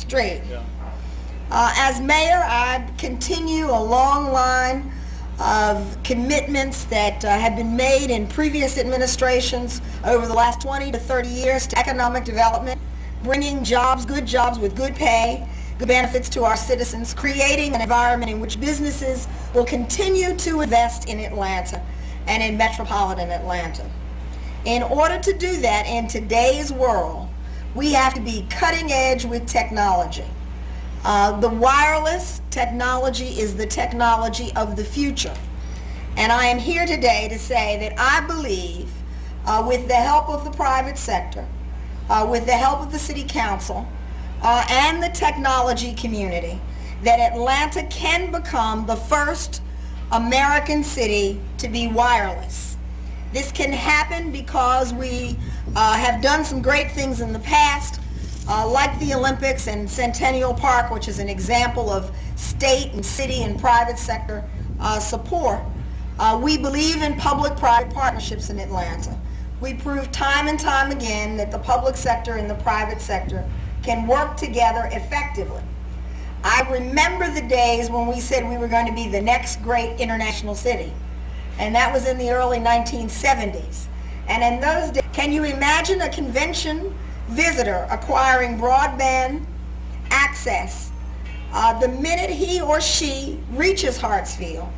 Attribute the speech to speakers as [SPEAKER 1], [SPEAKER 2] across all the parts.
[SPEAKER 1] street. As mayor, I continue a long line of commitments that have been made in previous administrations over the last 20 to 30 years to economic development, bringing jobs with good pay, good benefits to our citizens, creating an environment in which businesses will continue to invest in Atlanta and in metropolitan Atlanta. In order to do that in today's world, we have to be cutting edge with technology. The wireless technology is the technology of the future. And I am here today to say that I believe, with the help of the private sector, with the help of the City Council, and the technology community, that Atlanta can become the first American city to be wireless. This can happen because we have done some great things in the past, like the Olympics and Centennial Park, which is an example of state and city and private sector support. We believe in public-private partnerships in Atlanta. We prove time and time again that the public sector and the private sector can work together effectively. I remember the days when we said we were going to be the next great international city, and that was in the early 1970s. And in those days, can you imagine a convention visitor acquiring broadband access the minute he or she reaches Hartsfield,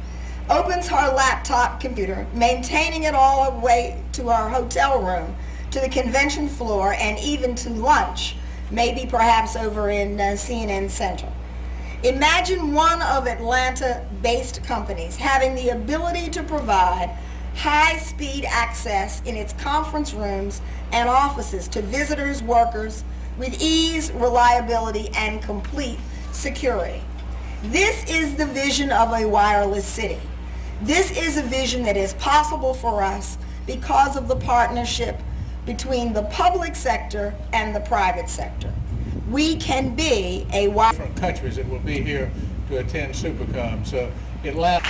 [SPEAKER 1] opens her laptop computer, maintaining it all the way to our hotel room, to the convention floor, and even to lunch, maybe perhaps over in CNN Center. Imagine one of Atlanta-based companies having the ability to provide high-speed access in its conference rooms and offices to visitors, workers, with ease, reliability, and complete security. This is the vision of a wireless city. This is a vision that is possible for us because of the partnership between the public sector and the private sector. We can be a wireless
[SPEAKER 2] from countries that will be here to attend Supercom. So Atlanta.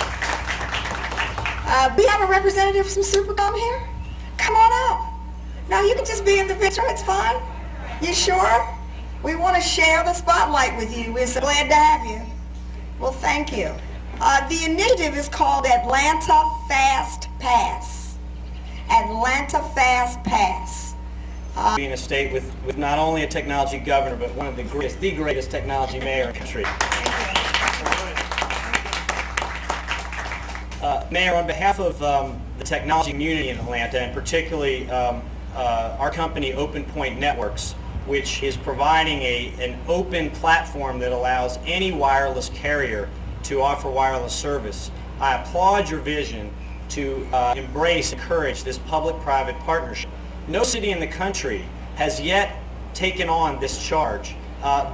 [SPEAKER 1] We have a representative from Supercom here? Come on up. No, you can just be in the picture, it's fine. You sure? We want to share the spotlight with you. We're so glad to have you. Well, thank you. The initiative is called Atlanta Fast Pass. Atlanta Fast Pass.
[SPEAKER 3] Being a state with not only a technology governor, but one of the greatest technology mayor in the country. Mayor, on behalf of the technology community in Atlanta, and particularly our company, Open Point Networks, which is providing an open platform that allows any wireless carrier to offer wireless service, I applaud your vision to embrace and encourage this public-private partnership. No city in the country has yet taken on this charge.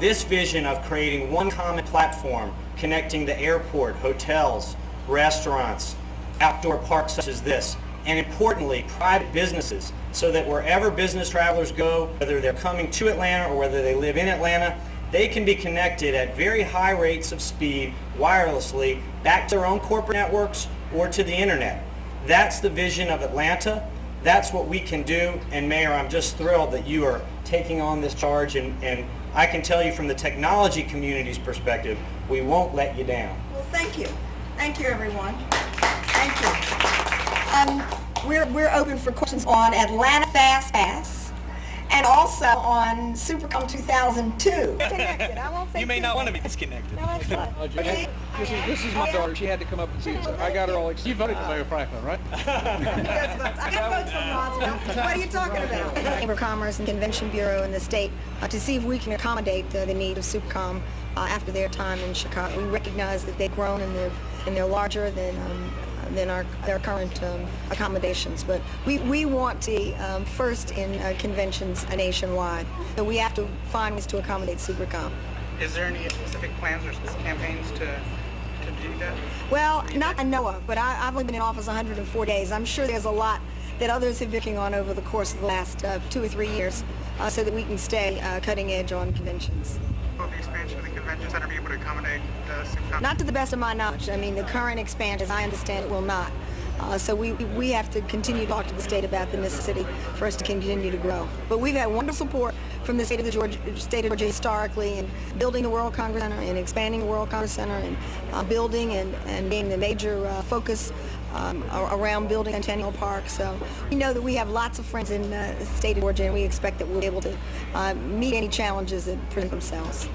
[SPEAKER 3] This vision of creating one common platform connecting the airport, hotels, restaurants, outdoor parks such as this, and importantly, private businesses, so that wherever business travelers go, whether they're coming to Atlanta or whether they live in Atlanta, they can be connected at very high rates of speed wirelessly back to their own corporate networks or to the internet. That's the vision of Atlanta. That's what we can do. And Mayor, I'm just thrilled that you are taking on this charge, and I can tell you from the technology community's perspective, we won't let you down.
[SPEAKER 1] Well, thank you. Thank you, everyone. Thank you. We're open for questions on Atlanta Fast Pass and also on Supercom 2002.
[SPEAKER 4] Disconnected. I won't say
[SPEAKER 5] You may not want to be disconnected.
[SPEAKER 4] No, that's fine.
[SPEAKER 2] This is my daughter. She had to come up and see us. I got her all excited. You voted for Mayor Franklin, right?
[SPEAKER 1] I got votes from Roswell. What are you talking about? Chamber of Commerce and Convention Bureau in the state to see if we can accommodate the need of Supercom after their time in Chicago. We recognize that they've grown and they're larger than their current accommodations. But we want to first in conventions nationwide. So we have to find ways to accommodate Supercom.
[SPEAKER 5] Is there any specific plans or specific campaigns to do that?
[SPEAKER 1] Well, not I know of, but I've only been in office 104 days. I'm sure there's a lot that others have been working on over the course of the last 2 or 3 years so that we can stay cutting edge on conventions.
[SPEAKER 5] Will the expansion of the convention center be able to accommodate Supercom?
[SPEAKER 1] Not to the best of my knowledge. I mean, the current expansion, as I understand it, will not. So we have to continue to talk to the state about the necessity for us to continue to grow. But we've had wonderful support from the state of Georgia historically in building the World Congress Center and expanding the World Congress Center and building and being the major focus around building Centennial Park. So we know that we have lots of friends in the state of Georgia, and we expect that we'll be able to meet any challenges that present themselves.